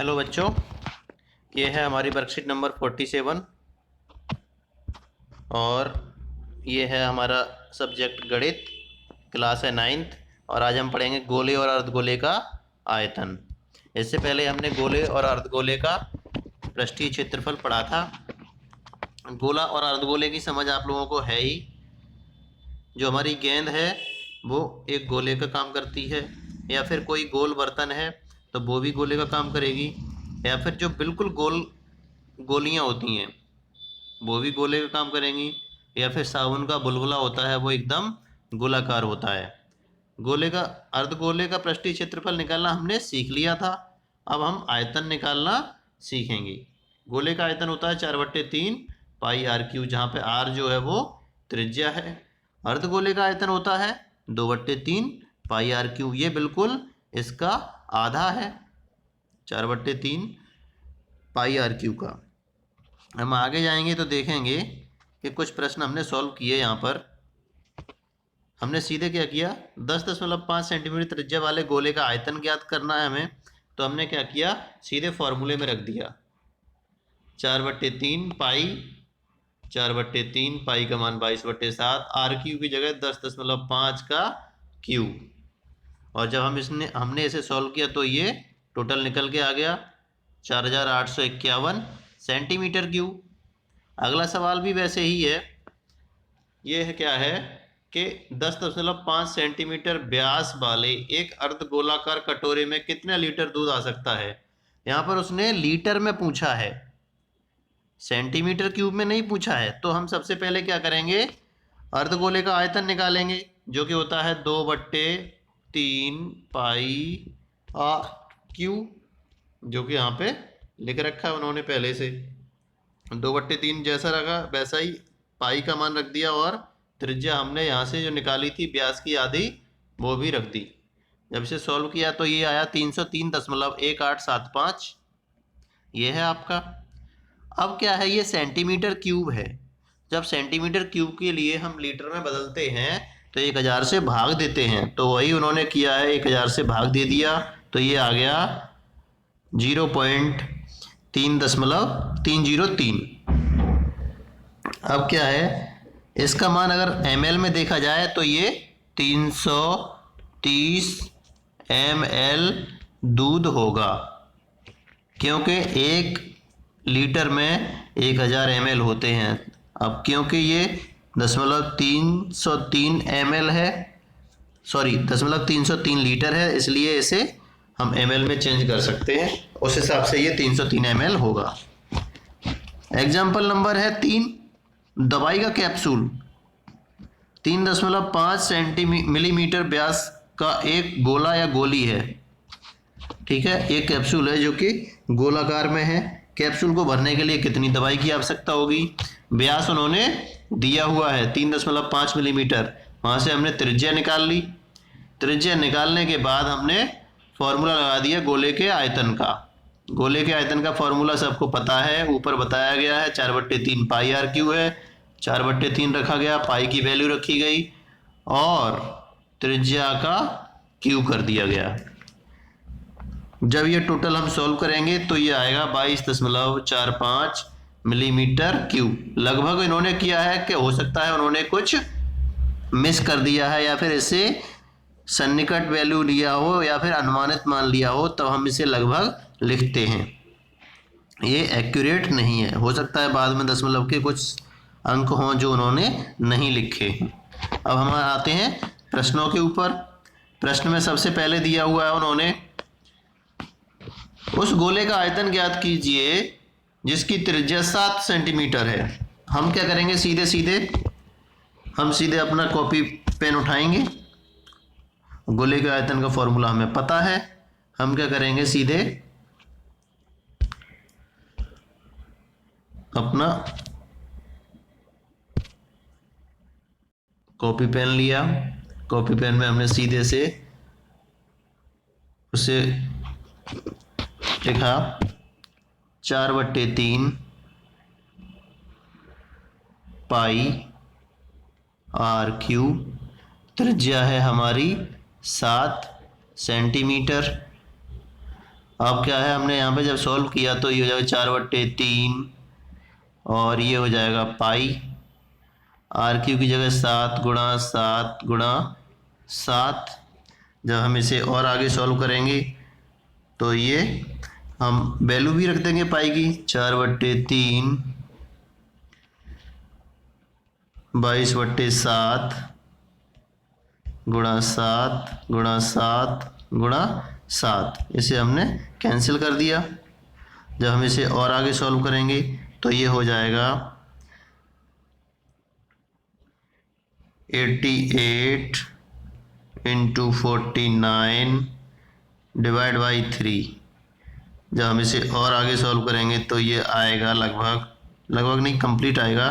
Hello बच्चों, ये है हमारी वर्कशीट नंबर 47 और ये है हमारा सब्जेक्ट गणित, क्लास है 9th। और आज हम पढ़ेंगे गोले और अर्धगोले का आयतन। इससे पहले हमने गोले और अर्धगोले का पृष्ठीय क्षेत्रफल पढ़ा था। गोला और अर्धगोले की समझ आप लोगों को है ही। जो हमारी गेंद है वो एक गोले का काम करती है, या फिर कोई गोल बर्तन है तो वो भी गोले का काम करेगी, या फिर जो बिल्कुल गोल गोलियां होती हैं वो भी गोले का काम करेंगी, या फिर साबुन का बुलबुला होता है वो एकदम गोलाकार होता है। गोले का अर्धगोले का पृष्ठीय क्षेत्रफल निकालना हमने सीख लिया था। अब हम आयतन निकालना सीखेंगे। गोले का आयतन होता है 4/3 पाई आर क्यू, जहाँ पे आर जो है वो त्रिज्या है। अर्धगोले का आयतन होता है 2/3 पाई आर क्यू, ये बिल्कुल इसका आधा है 4/3 पाई आर क्यू का। हम आगे जाएंगे तो देखेंगे कि कुछ प्रश्न हमने सॉल्व किए। यहाँ पर हमने सीधे क्या किया, 10.5 सेंटीमीटर त्रिज्या वाले गोले का आयतन ज्ञात करना है हमें। तो हमने क्या किया, सीधे फॉर्मूले में रख दिया 4/3 पाई, 4/3 पाई का मान 22/7, आर क्यू की जगह 10.5 का क्यू। और जब हमने इसे सॉल्व किया तो ये टोटल निकल के आ गया 4851 सेंटीमीटर क्यूब। अगला सवाल भी वैसे ही है। ये है क्या है कि 10.5 सेंटीमीटर व्यास वाले एक अर्धगोलाकार कटोरे में कितने लीटर दूध आ सकता है। यहाँ पर उसने लीटर में पूछा है, सेंटीमीटर क्यूब में नहीं पूछा है। तो हम सबसे पहले क्या करेंगे, अर्धगोले का आयतन निकालेंगे, जो कि होता है 2/3 पाई आर क्यू, जो कि यहाँ पे लिख रखा है उन्होंने पहले से। 2/3 जैसा रखा वैसा ही पाई का मान रख दिया, और त्रिज्या हमने यहाँ से जो निकाली थी व्यास की आधी वो भी रख दी। जब इसे सॉल्व किया तो ये आया 303.1875। ये है आपका। अब क्या है, ये सेंटीमीटर क्यूब है। जब सेंटीमीटर क्यूब के लिए हम लीटर में बदलते हैं तो 1000 से भाग देते हैं, तो वही उन्होंने किया है, 1000 से भाग दे दिया तो ये आ गया 0.303। अब क्या है, इसका मान अगर ml में देखा जाए तो ये 330 ml दूध होगा, क्योंकि 1 लीटर में 1000 ml होते हैं। अब क्योंकि ये 0.303 ml है, सॉरी 0.303 लीटर है, इसलिए इसे हम ml में चेंज कर सकते हैं। उस हिसाब से ये 303 ml होगा। एग्जाम्पल नंबर है 3, दवाई का कैप्सूल 3.5 मिलीमीटर व्यास का एक गोला या गोली है। ठीक है, एक कैप्सूल है जो कि गोलाकार में है। कैप्सूल को भरने के लिए कितनी दवाई की आवश्यकता होगी। व्यास उन्होंने दिया हुआ है 3.5 मिलीमीटर, वहाँ से हमने त्रिज्या निकाल ली। त्रिज्या निकालने के बाद हमने फॉर्मूला लगा दिया गोले के आयतन का। गोले के आयतन का फॉर्मूला सबको पता है, ऊपर बताया गया है, 4/3 पाई आर क्यू है। 4/3 रखा गया, पाई की वैल्यू रखी गई और त्रिज्या का क्यू कर दिया गया। जब ये टोटल हम सॉल्व करेंगे तो ये आएगा 22.45 मिलीमीटर क्यूब। लगभग इन्होंने किया है कि हो सकता है उन्होंने कुछ मिस कर दिया है, या फिर इसे सन्निकट वैल्यू लिया हो, या फिर अनुमानित मान लिया हो, तब हम इसे लगभग लिखते हैं। ये एक्यूरेट नहीं है, हो सकता है बाद में दशमलव के कुछ अंक हों जो उन्होंने नहीं लिखे। अब हम आते हैं प्रश्नों के ऊपर। प्रश्न में सबसे पहले दिया हुआ है उन्होंने, उस गोले का आयतन ज्ञात कीजिए जिसकी त्रिज्या 7 सेंटीमीटर है। हम क्या करेंगे, हम सीधे अपना कॉपी पेन उठाएंगे। गोले के आयतन का फॉर्मूला हमें पता है। हम क्या करेंगे, सीधे अपना कॉपी पेन लिया। कॉपी पेन में हमने सीधे से उसे लिखा 4/3 पाई आर क्यू, त्रिज्या है हमारी 7 सेंटीमीटर। अब क्या है, हमने यहाँ पे जब सॉल्व किया तो ये हो जाएगा 4/3 और ये हो जाएगा पाई RQ की जगह 7 × 7 × 7। जब हम इसे और आगे सॉल्व करेंगे तो ये हम वैल्यू भी रख देंगे पाई की, 4/3 22/7 × 7 इसे हमने कैंसिल कर दिया। जब हम इसे और आगे सॉल्व करेंगे तो ये हो जाएगा 88 × 49 ÷ 3। जब हम इसे और आगे सॉल्व करेंगे तो ये आएगा लगभग नहीं, कंप्लीट आएगा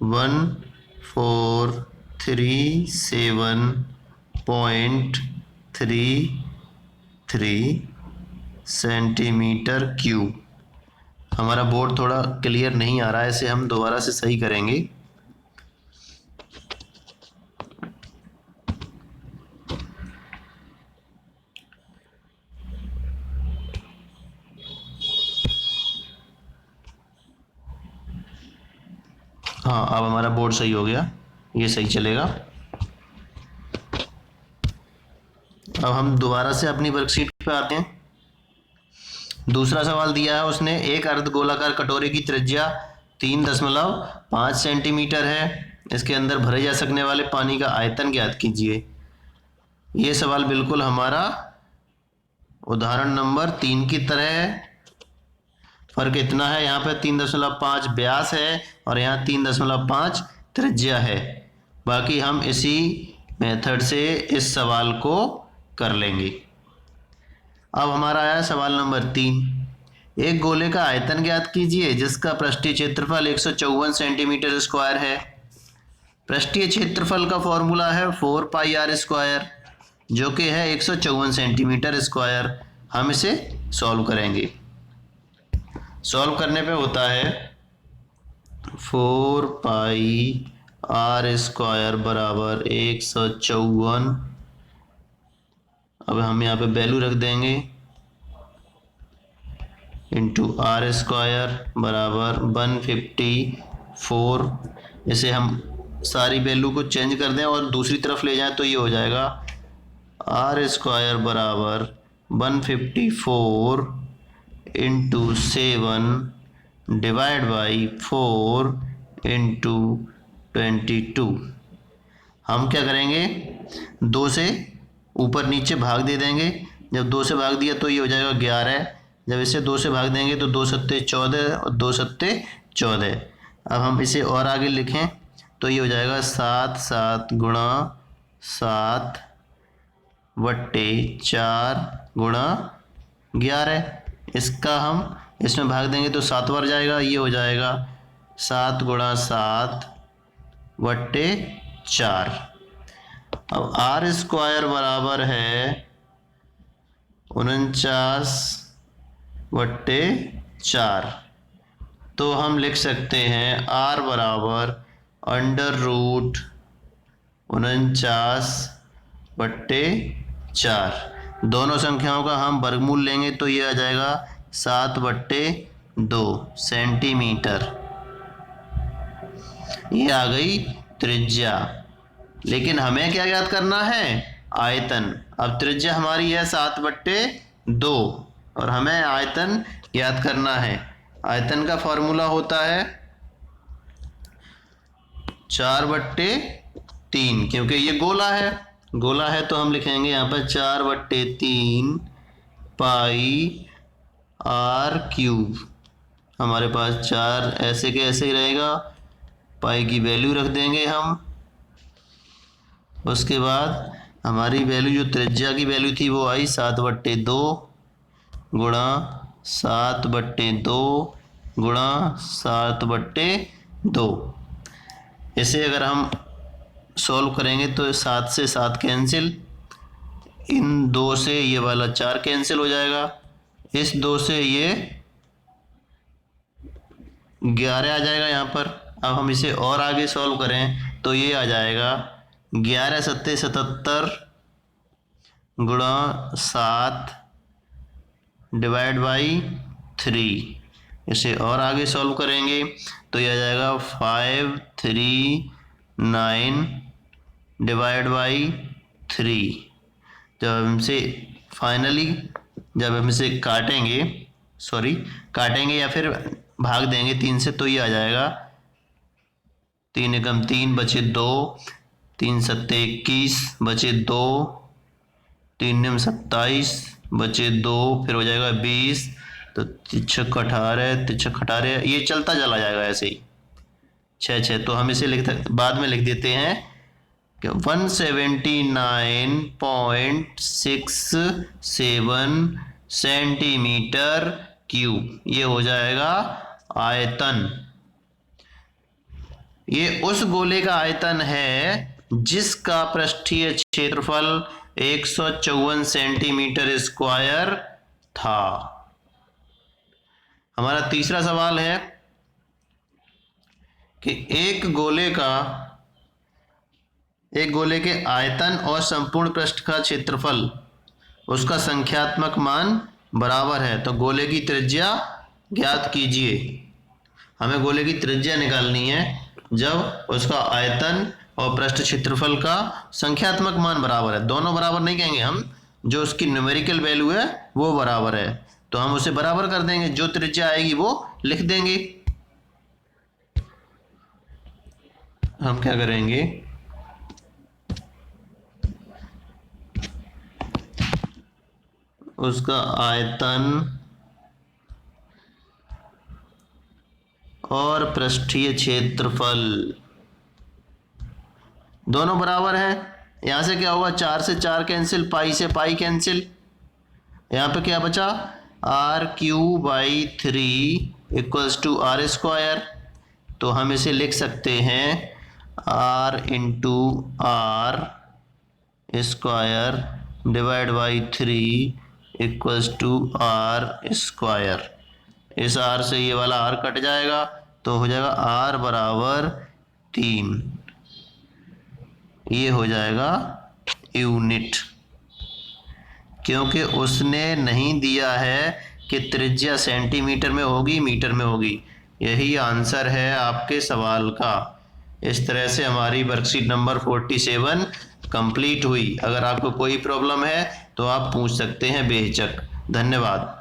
1437.33 cm3। हमारा बोर्ड थोड़ा क्लियर नहीं आ रहा है, इसे हम दोबारा से सही करेंगे। हाँ, अब हमारा बोर्ड सही हो गया, ये सही चलेगा। अब हम दोबारा से अपनी वर्कशीट पे आते हैं। दूसरा सवाल दिया है उसने, एक अर्धगोलाकार कटोरे की त्रिज्या 3.5 सेंटीमीटर है, इसके अंदर भरे जा सकने वाले पानी का आयतन ज्ञात कीजिए। ये सवाल बिल्कुल हमारा उदाहरण नंबर 3 की तरह है। फर्क इतना है, यहाँ पे 3.5 व्यास है और यहाँ 3.5 त्रिज्या है। बाकी हम इसी मेथड से इस सवाल को कर लेंगे। अब हमारा आया सवाल नंबर 3, एक गोले का आयतन ज्ञात कीजिए जिसका पृष्ठीय क्षेत्रफल 154 सेंटीमीटर स्क्वायर है। पृष्ठीय क्षेत्रफल का फॉर्मूला है 4πr², जो कि है 154 सेंटीमीटर स्क्वायर। हम इसे सॉल्व करेंगे। सॉल्व करने पे होता है 4πr² बराबर 154। अब हम यहाँ पे वैल्यू रख देंगे इंटू r² बराबर 154। इसे हम सारी वैल्यू को चेंज कर दें और दूसरी तरफ ले जाएं तो ये हो जाएगा r² बराबर 154 इंटू 7 डिवाइड बाई 4 इंटू 22। हम क्या करेंगे, 2 से ऊपर नीचे भाग दे देंगे। जब 2 से भाग दिया तो ये हो जाएगा 11। जब इसे 2 से भाग देंगे तो 2 सत्ते 14 और 2 सत्ते 14। अब हम इसे और आगे लिखें तो ये हो जाएगा 7 7 × 7 / 4 × 11। इसका हम इसमें भाग देंगे तो 7 बार जाएगा, ये हो जाएगा 7 × 7 / 4। अब r² बराबर है 49/4। तो हम लिख सकते हैं r बराबर √49/4। दोनों संख्याओं का हम वर्गमूल लेंगे तो ये आ जाएगा 7/2 सेंटीमीटर। ये आ गई त्रिज्या। लेकिन हमें क्या ज्ञात करना है, आयतन। अब त्रिज्या हमारी है 7/2 और हमें आयतन ज्ञात करना है। आयतन का फॉर्मूला होता है 4/3, क्योंकि ये गोला है तो हम लिखेंगे यहाँ पर 4/3 πr³। हमारे पास 4 ऐसे के ऐसे ही रहेगा, पाई की वैल्यू रख देंगे हम। उसके बाद हमारी वैल्यू जो त्रिज्या की वैल्यू थी वो आई 7/2 × 7/2 × 7/2। इसे अगर हम सॉल्व करेंगे तो 7 से 7 कैंसिल, इन 2 से ये वाला 4 कैंसिल हो जाएगा, इस 2 से ये 11 आ जाएगा यहाँ पर। अब हम इसे और आगे सॉल्व करें तो ये आ जाएगा 11 सत्ते 77 × 7 डिवाइड बाई 3। इसे और आगे सॉल्व करेंगे तो यह आ जाएगा 539 डिवाइड बाई 3। जब हम इसे काटेंगे या फिर भाग देंगे 3 से, तो ये आ जाएगा 3 एकम 3 बचे 2, 3 सत्ते 21 बचे 2, 3 निम 27 बचे 2, फिर हो जाएगा 20, तो 3 18 ये चलता चला जाएगा ऐसे ही 6 तो हम इसे बाद में लिख देते हैं कि 179.67 सेंटीमीटर क्यूब, ये हो जाएगा आयतन। ये उस गोले का आयतन है जिसका पृष्ठीय क्षेत्रफल 154 सेंटीमीटर स्क्वायर था। हमारा तीसरा सवाल है कि एक गोले के आयतन और संपूर्ण पृष्ठ का क्षेत्रफल, उसका संख्यात्मक मान बराबर है, तो गोले की त्रिज्या ज्ञात कीजिए। हमें गोले की त्रिज्या निकालनी है जब उसका आयतन और पृष्ठ क्षेत्रफल का संख्यात्मक मान बराबर है। दोनों बराबर नहीं कहेंगे हम, जो उसकी न्यूमेरिकल वैल्यू है वो बराबर है, तो हम उसे बराबर कर देंगे, जो त्रिज्या आएगी वो लिख देंगे। हम क्या करेंगे, उसका आयतन और पृष्ठीय क्षेत्रफल दोनों बराबर है। यहां से क्या होगा, 4 से 4 कैंसिल, पाई से पाई कैंसिल, यहां पे क्या बचा, r³/3 इक्वल्स टू r²। तो हम इसे लिख सकते हैं r into r² divide by 3 equals to r²। इस r से ये वाला r कट जाएगा तो हो जाएगा r बराबर 3। ये हो जाएगा यूनिट, क्योंकि उसने नहीं दिया है कि त्रिज्या सेंटीमीटर में होगी मीटर में होगी। यही आंसर है आपके सवाल का। इस तरह से हमारी वर्कशीट नंबर 47 कंप्लीट हुई। अगर आपको कोई प्रॉब्लम है तो आप पूछ सकते हैं बेहिचक। धन्यवाद।